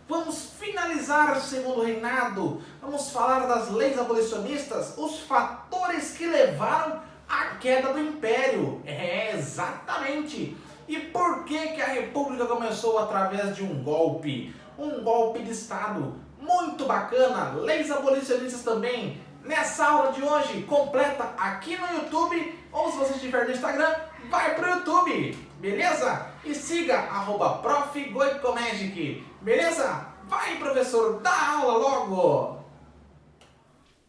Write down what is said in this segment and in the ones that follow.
Vamos finalizar o segundo reinado. Vamos falar das leis abolicionistas, os fatores que levaram à queda do Império. É, exatamente. E por que a República começou através de um golpe? Um golpe de Estado. Muito bacana. Leis abolicionistas também. Nessa aula de hoje, completa aqui no YouTube, ou se você estiver no Instagram, vai pro YouTube, beleza? E siga @ProfGoicomagic, beleza? Vai, professor, dá aula logo!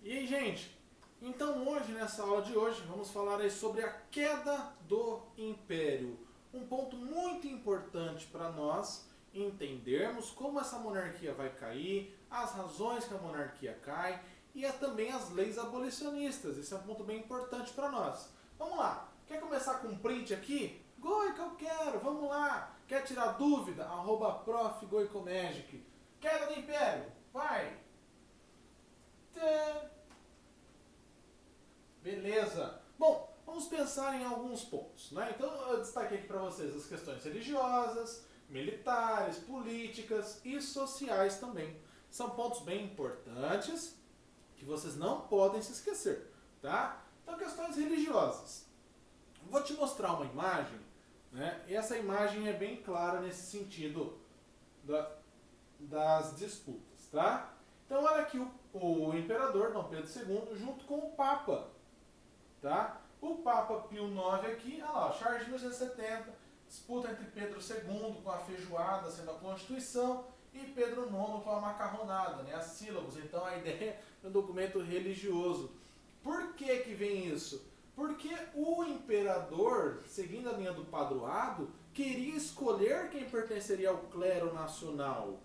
E aí, gente? Então hoje, nessa aula de hoje, vamos falar aí sobre a queda do Império. Um ponto muito importante para nós entendermos como essa monarquia vai cair, as razões que a monarquia cai e também as leis abolicionistas. Esse é um ponto bem importante para nós. Vamos lá. Quer começar com um print aqui? Goi, que eu quero. Vamos lá. Quer tirar dúvida? @ProfGoicomagic. Queda do Império. Vai. Beleza. Bom, vamos pensar em alguns pontos, né? Então eu destaquei aqui para vocês as questões religiosas, militares, políticas e sociais também. São pontos bem importantes que vocês não podem se esquecer, tá? Então, questões religiosas. Vou te mostrar uma imagem, né? E essa imagem é bem clara nesse sentido das disputas, tá? Então, olha aqui o imperador Dom Pedro II junto com o Papa, tá? O Papa Pio IX aqui, olha lá, charge de 1970, disputa entre Pedro II com a feijoada sendo a Constituição e Pedro IX com a macarronada, né, as sílabas. Então a ideia é um documento religioso. Por que vem isso? Porque o imperador, seguindo a linha do padroado, queria escolher quem pertenceria ao clero nacional.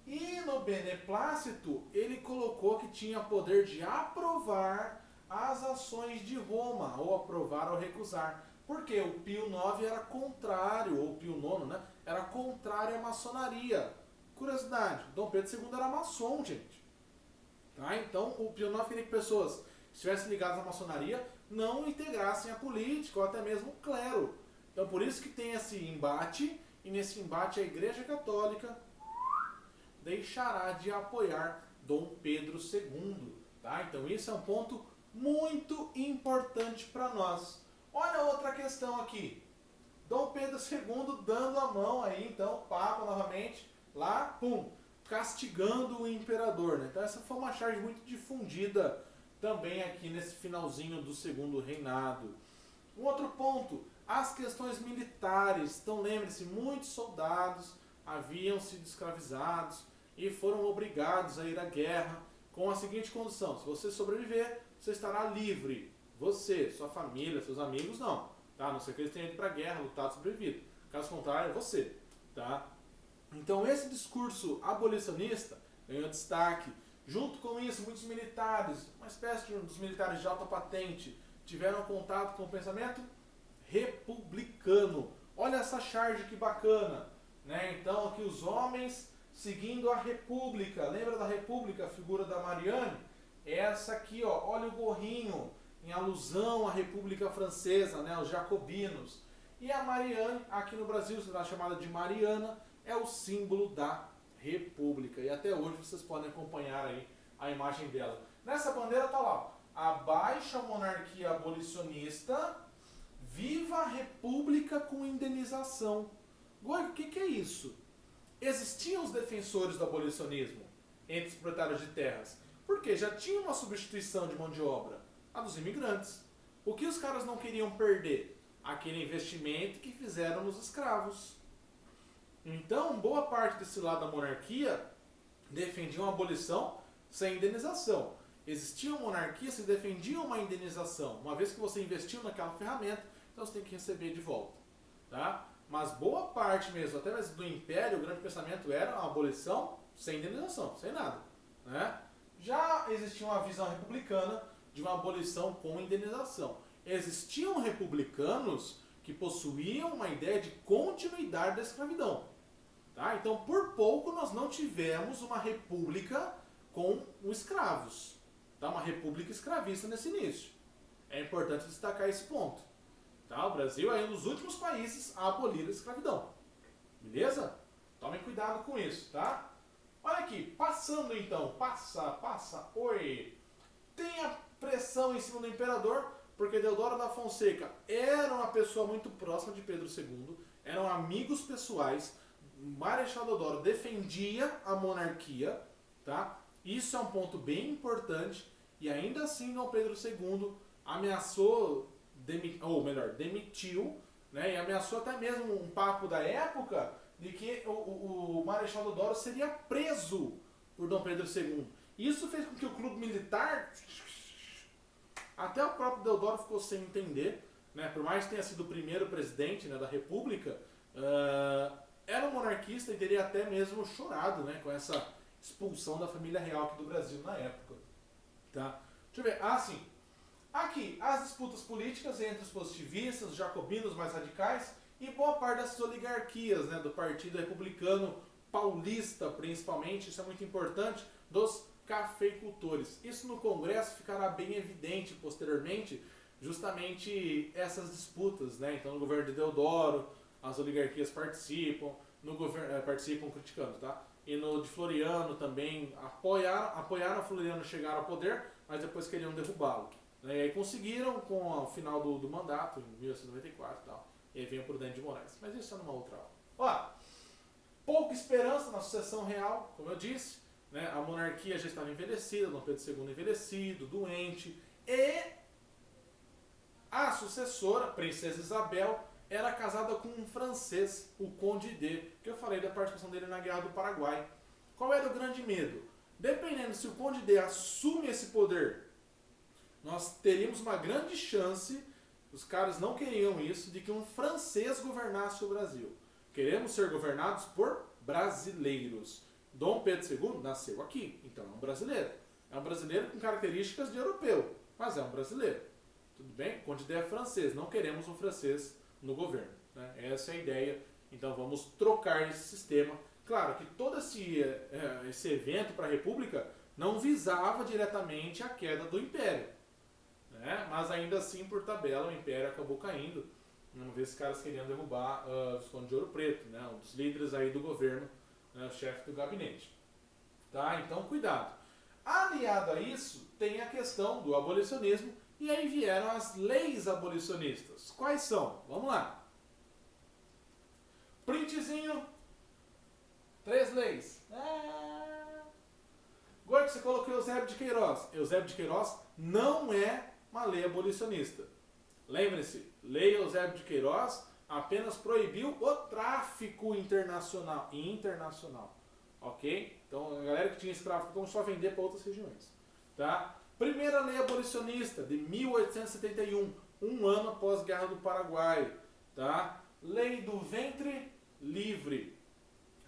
E no beneplácito ele colocou que tinha poder de aprovar as ações de Roma, ou aprovar ou recusar. Porque o Pio IX era contrário, ou Pio IX, né, era contrário à maçonaria. Curiosidade, Dom Pedro II era maçom, gente. Tá? Então, o Pio IX queria que pessoas que estivessem ligadas à maçonaria não integrassem a política ou até mesmo o clero. Então, por isso que tem esse embate, e nesse embate a Igreja Católica deixará de apoiar Dom Pedro II. Tá? Então, isso é um ponto muito importante para nós. Olha outra questão aqui. Dom Pedro II dando a mão aí, então, Papa novamente, lá, pum, castigando o imperador, né? Então essa foi uma charge muito difundida também aqui nesse finalzinho do segundo reinado. Um outro ponto, as questões militares. Então lembre-se, muitos soldados haviam sido escravizados e foram obrigados a ir à guerra com a seguinte condição: se você sobreviver, você estará livre. Você, sua família, seus amigos, não. Tá? A não ser que eles tenham ido para a guerra, lutado, sobrevivido. Caso contrário, é você. Tá? Então esse discurso abolicionista ganhou destaque. Junto com isso, muitos militares, uma espécie dos militares de alta patente, tiveram contato com o pensamento republicano. Olha essa charge que bacana. Né? Então aqui os homens seguindo a República. Lembra da República, a figura da Marianne? Essa aqui, ó, olha o gorrinho, em alusão à República Francesa, né, os jacobinos. E a Marianne, aqui no Brasil, será chamada de Mariana, é o símbolo da República. E até hoje vocês podem acompanhar aí a imagem dela. Nessa bandeira está lá, ó, abaixa a monarquia abolicionista, viva a República com indenização. Goi, o que é isso? Existiam os defensores do abolicionismo entre os proprietários de terras, porque já tinha uma substituição de mão de obra, a dos imigrantes. O que os caras não queriam perder? Aquele investimento que fizeram nos escravos. Então, boa parte desse lado da monarquia defendiam a abolição sem indenização. Existiam monarquias que defendiam uma indenização. Uma vez que você investiu naquela ferramenta, então você tem que receber de volta. Tá? Mas boa parte mesmo, até mesmo do Império, o grande pensamento era a abolição sem indenização, sem nada. Né? Já existia uma visão republicana de uma abolição com indenização. Existiam republicanos que possuíam uma ideia de continuidade da escravidão. Tá? Então, por pouco, nós não tivemos uma república com os escravos. Tá? Uma república escravista nesse início. É importante destacar esse ponto. Tá? O Brasil é um dos últimos países a abolir a escravidão. Beleza? Tomem cuidado com isso, tá? aqui, passando então, oi. Tem a pressão em cima do imperador, porque Deodoro da Fonseca era uma pessoa muito próxima de Pedro II, eram amigos pessoais. Marechal Deodoro defendia a monarquia, tá? Isso é um ponto bem importante, e ainda assim Dom Pedro II ameaçou, demitiu, né? E ameaçou até mesmo um papo da época de que o Marechal Deodoro seria preso por Dom Pedro II. Isso fez com que o clube militar, até o próprio Deodoro ficou sem entender, né? Por mais que tenha sido o primeiro presidente, né, da República, era um monarquista e teria até mesmo chorado, né, com essa expulsão da família real aqui do Brasil na época. Tá? Deixa eu ver. Sim. Aqui, as disputas políticas entre os positivistas, os jacobinos mais radicais e boa parte dessas oligarquias, né, do Partido Republicano Paulista, principalmente, isso é muito importante, dos cafeicultores. Isso no Congresso ficará bem evidente posteriormente, justamente essas disputas, né? Então, no governo de Deodoro, as oligarquias participam, no governo participam criticando, tá? E no de Floriano também apoiaram Floriano chegar ao poder, mas depois queriam derrubá-lo. Né? E aí conseguiram com o final do mandato, em 1894 e tal. E aí vem o Prudente de Moraes. Mas isso é numa outra aula. Ó, pouca esperança na sucessão real, como eu disse. Né? A monarquia já estava envelhecida, Dom Pedro II envelhecido, doente. E a sucessora, Princesa Isabel, era casada com um francês, o Conde D, que eu falei da participação dele na Guerra do Paraguai. Qual era o grande medo? Dependendo se o Conde D assume esse poder, nós teríamos uma grande chance, os caras não queriam isso, de que um francês governasse o Brasil. Queremos ser governados por brasileiros. Dom Pedro II nasceu aqui, então é um brasileiro. É um brasileiro com características de europeu, mas é um brasileiro. Tudo bem? Conde D é francês, não queremos um francês no governo. Né? Essa é a ideia. Então vamos trocar esse sistema. Claro que todo esse evento para a República não visava diretamente a queda do Império. Né? Mas ainda assim, por tabela, o Império acabou caindo. Vamos ver se os caras queriam derrubar o Visconde de Ouro Preto, né? Um dos líderes aí do governo, né? O chefe do gabinete. Tá? Então cuidado. Aliado a isso, tem a questão do abolicionismo. E aí vieram as leis abolicionistas. Quais são? Vamos lá. Printzinho. 3 leis. Agora que você colocou Eusébio de Queiroz. Eusébio de Queiroz não é uma lei abolicionista. Lembre-se, lei Eusébio de Queiroz apenas proibiu o tráfico internacional. Ok? Então a galera que tinha escravo começou a vender para outras regiões. Tá? Primeira lei abolicionista, de 1871, um ano após a Guerra do Paraguai. Tá? Lei do ventre livre.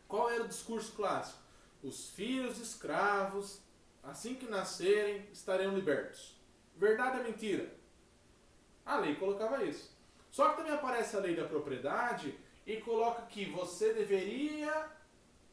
Qual era o discurso clássico? Os filhos escravos, assim que nascerem, estarão libertos. Verdade ou mentira? A lei colocava isso. Só que também aparece a lei da propriedade e coloca que você deveria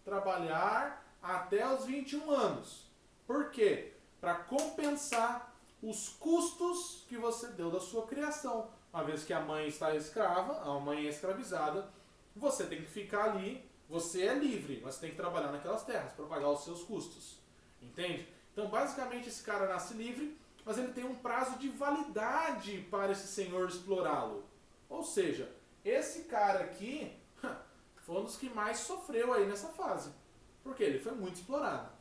trabalhar até os 21 anos. Por quê? Para compensar os custos que você deu da sua criação. Uma vez que a mãe está escrava, a mãe é escravizada, você tem que ficar ali, você é livre, mas você tem que trabalhar naquelas terras para pagar os seus custos. Entende? Então, basicamente, esse cara nasce livre, mas ele tem um prazo de validade para esse senhor explorá-lo. Ou seja, esse cara aqui foi um dos que mais sofreu aí nessa fase. Porque ele foi muito explorado.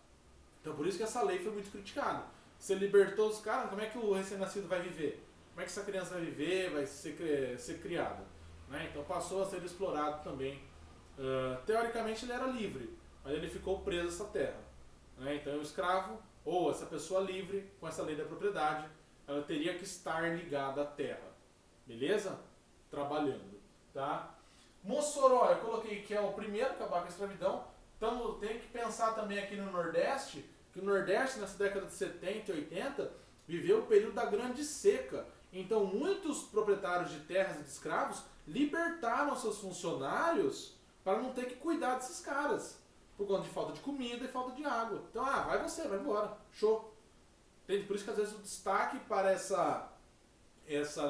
Então por isso que essa lei foi muito criticada. Você libertou os caras, como é que o recém-nascido vai viver? Como é que essa criança vai viver, vai ser criada? Né? Então passou a ser explorado também. Teoricamente ele era livre, mas ele ficou preso a essa terra. Né? Então o escravo, ou essa pessoa livre, com essa lei da propriedade, ela teria que estar ligada à terra. Beleza? Trabalhando. Tá? Mossoró, eu coloquei que é o primeiro a acabar com a escravidão. Então tem que pensar também aqui no Nordeste, que o Nordeste nessa década de 70 e 80 viveu o período da Grande Seca. Então muitos proprietários de terras e de escravos libertaram seus funcionários para não ter que cuidar desses caras, por conta de falta de comida e falta de água. Então, vai você, vai embora, show. Entende? Por isso que às vezes o destaque para essa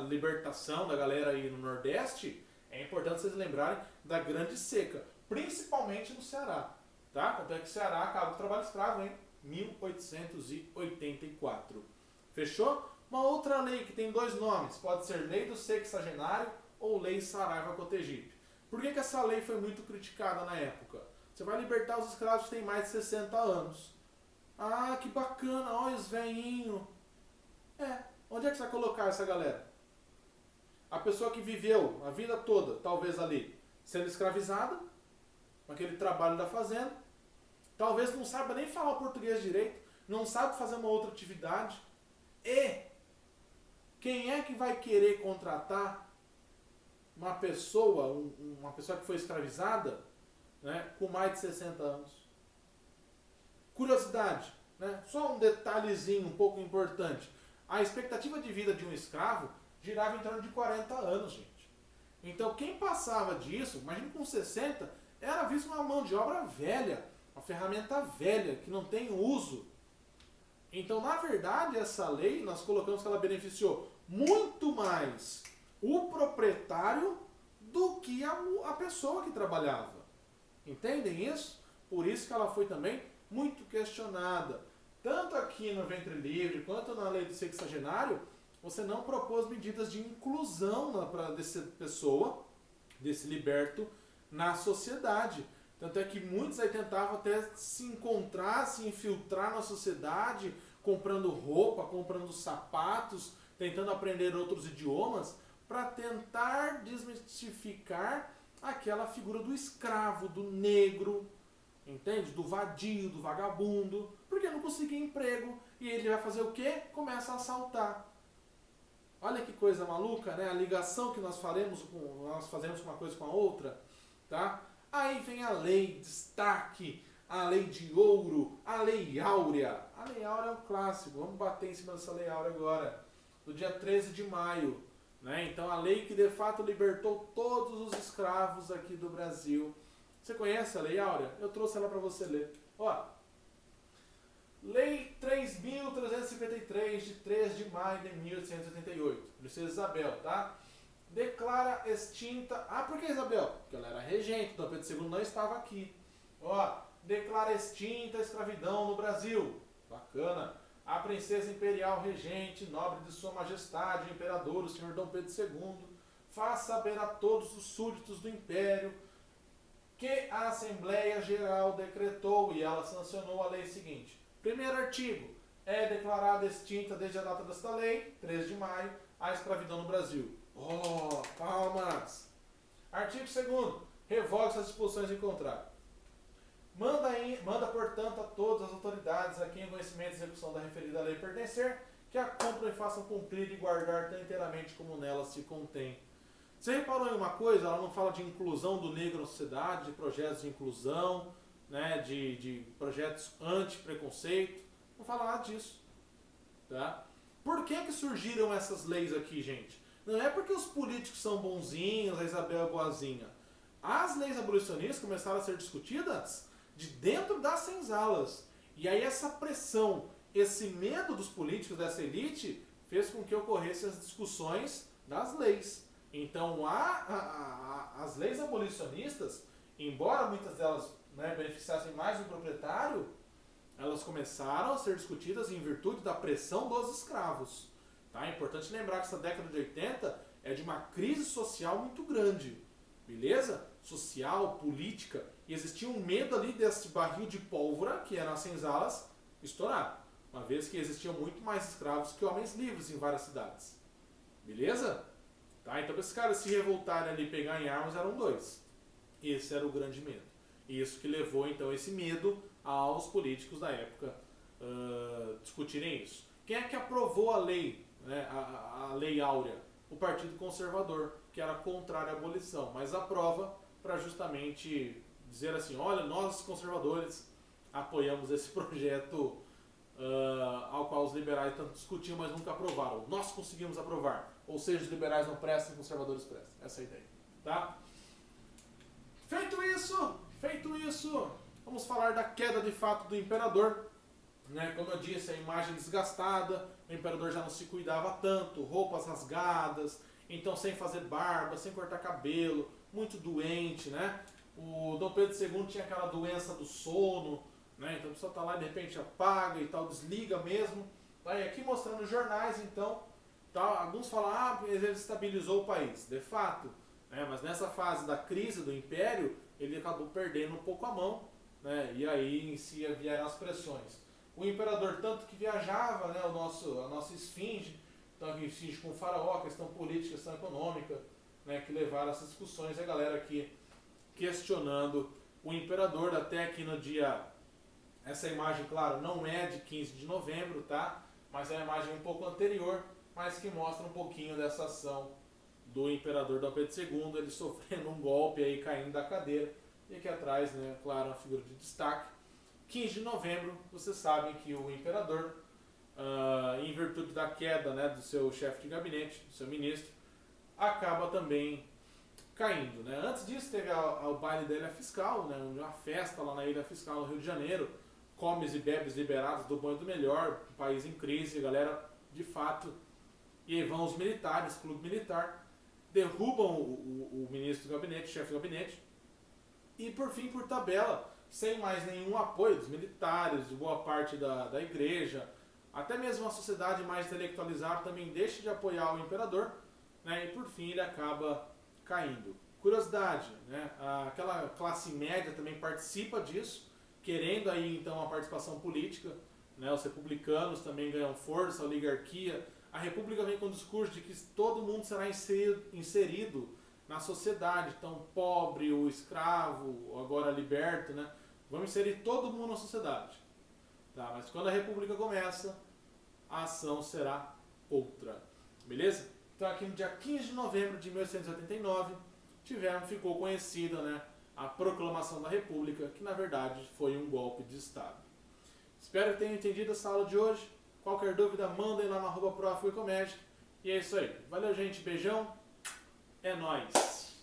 libertação da galera aí no Nordeste, é importante vocês lembrarem da Grande Seca, principalmente no Ceará. Tá? Tanto é que o Ceará acaba com o trabalho escravo em 1884. Fechou? Uma outra lei que tem dois nomes, pode ser Lei do Sexagenário ou Lei Saraiva-Cotegipe. Por que essa lei foi muito criticada na época? Você vai libertar os escravos que têm mais de 60 anos. Ah, que bacana, olha os velhinhos. Onde é que você vai colocar essa galera? A pessoa que viveu a vida toda, talvez ali, sendo escravizada, com aquele trabalho da fazenda, talvez não saiba nem falar português direito, não sabe fazer uma outra atividade. E quem é que vai querer contratar uma pessoa que foi escravizada, né, com mais de 60 anos? Curiosidade, né? Só um detalhezinho um pouco importante. A expectativa de vida de um escravo girava em torno de 40 anos, gente. Então quem passava disso, imagina com 60, era visto uma mão de obra velha, uma ferramenta velha, que não tem uso. Então, na verdade, essa lei, nós colocamos que ela beneficiou muito mais o proprietário do que a pessoa que trabalhava. Entendem isso? Por isso que ela foi também muito questionada. Tanto aqui no Ventre Livre, quanto na lei do sexagenário, você não propôs medidas de inclusão dessa pessoa, desse liberto, na sociedade. Tanto é que muitos aí tentavam até se encontrar, se infiltrar na sociedade, comprando roupa, comprando sapatos, tentando aprender outros idiomas, para tentar desmistificar aquela figura do escravo, do negro, entende? Do vadio, do vagabundo, porque não conseguia emprego. E ele vai fazer o quê? Começa a assaltar. Olha que coisa maluca, né? A ligação que nós fazemos uma coisa com a outra, tá? Aí vem a lei destaque, a lei de ouro, a lei áurea. A lei áurea é um clássico, vamos bater em cima dessa lei áurea agora, do dia 13 de maio. Né? Então a lei que de fato libertou todos os escravos aqui do Brasil. Você conhece a lei áurea? Eu trouxe ela para você ler. Ó, Lei 3.353, de 3 de maio de 1888. Princesa Isabel, tá? Declara extinta... Ah, por que Isabel? Porque ela era regente, Dom Pedro II não estava aqui. Ó, declara extinta a escravidão no Brasil. Bacana. A princesa imperial regente, nobre de sua majestade, o imperador, o senhor Dom Pedro II, faz saber a todos os súditos do império que a Assembleia Geral decretou e ela sancionou a lei seguinte. Primeiro artigo. É declarada extinta desde a data desta lei, 3 de maio, a escravidão no Brasil. Oh, palmas! Artigo 2º. Revoga as disposições em contrário. Manda, portanto, a todas as autoridades a quem o conhecimento e execução da referida lei pertencer, que a cumpram e façam cumprir e guardar tão inteiramente como nela se contém. Você reparou em uma coisa? Ela não fala de inclusão do negro na sociedade, de projetos de inclusão, né, de projetos anti-preconceito. Não fala nada disso. Tá? Por que surgiram essas leis aqui, gente? Não é porque os políticos são bonzinhos, a Isabel é boazinha. As leis abolicionistas começaram a ser discutidas de dentro das senzalas. E aí essa pressão, esse medo dos políticos, dessa elite, fez com que ocorressem as discussões das leis. Então as leis abolicionistas, embora muitas delas, né, beneficiassem mais o proprietário, elas começaram a ser discutidas em virtude da pressão dos escravos. Tá? É importante lembrar que essa década de 80 é de uma crise social muito grande. Beleza? Social, política. E existia um medo ali desse barril de pólvora, que eram as senzalas, estourar. Uma vez que existiam muito mais escravos que homens livres em várias cidades. Beleza? Tá? Então, para esses caras se revoltarem ali e pegarem armas, eram dois. Esse era o grande medo. Isso que levou, então, esse medo aos políticos da época discutirem isso. Quem é que aprovou a lei, né, a Lei Áurea? O Partido Conservador, que era contrário à abolição, mas aprova para justamente dizer assim, olha, nós conservadores apoiamos esse projeto ao qual os liberais tanto discutiam, mas nunca aprovaram. Nós conseguimos aprovar. Ou seja, os liberais não prestam e os conservadores prestam. Essa é a ideia. Tá? Feito isso, vamos falar da queda de fato do imperador. Né? Como eu disse, a imagem desgastada, o imperador já não se cuidava tanto, roupas rasgadas, então sem fazer barba, sem cortar cabelo, muito doente, né? O Dom Pedro II tinha aquela doença do sono, né? Então a pessoa está lá e de repente apaga e tal, desliga mesmo. Tá? E aqui mostrando os jornais, então, tá? Alguns falam, ele estabilizou o país. De fato, né? Mas nessa fase da crise do Império, ele acabou perdendo um pouco a mão, né? E aí em si vieram as pressões. O imperador, tanto que viajava, né? A nossa esfinge, então a esfinge com o faraó, questão política, questão econômica, né? Que levaram essas discussões, a galera aqui questionando o imperador, até aqui no dia... Essa imagem, claro, não é de 15 de novembro, tá? Mas é uma imagem um pouco anterior, mas que mostra um pouquinho dessa ação do imperador Dom Pedro II, ele sofrendo um golpe aí, caindo da cadeira. E aqui atrás, né, claro, uma figura de destaque. 15 de novembro, vocês sabem que o imperador, em virtude da queda, né, do seu chefe de gabinete, do seu ministro, acaba também caindo, né? Antes disso teve o baile da Ilha Fiscal, né, uma festa lá na Ilha Fiscal, no Rio de Janeiro, comes e bebes liberados do bom e do melhor, país em crise, galera, de fato. E aí vão os militares, clube militar, derrubam o ministro do gabinete, o chefe do gabinete, e por fim, por tabela, sem mais nenhum apoio dos militares, de boa parte da igreja, até mesmo a sociedade mais intelectualizada também deixa de apoiar o imperador, né, e por fim ele acaba caindo. Curiosidade, né, aquela classe média também participa disso, querendo aí então a participação política, né, os republicanos também ganham força, a oligarquia. A república vem com o discurso de que todo mundo será inserido na sociedade, então pobre, o escravo, agora liberto, né, vamos inserir todo mundo na sociedade. Tá? Mas quando a república começa, a ação será outra. Beleza? Então aqui no dia 15 de novembro de 1889, ficou conhecida, né, a proclamação da República, que na verdade foi um golpe de Estado. Espero que tenham entendido essa aula de hoje. Qualquer dúvida, mandem lá no @profgoicomagic. E é isso aí. Valeu, gente. Beijão. É nóis.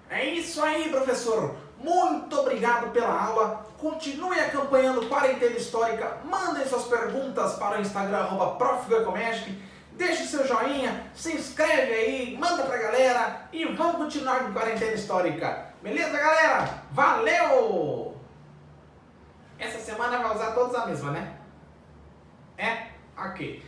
É isso aí, professor. Muito obrigado pela aula. Continue acompanhando Quarentena Histórica. Mandem suas perguntas para o Instagram @profgoicomagic. Deixe seu joinha, se inscreve aí, manda pra galera e vamos continuar com Quarentena Histórica. Beleza, galera? Valeu! Essa semana vai usar todos a mesma, né? É? Ok.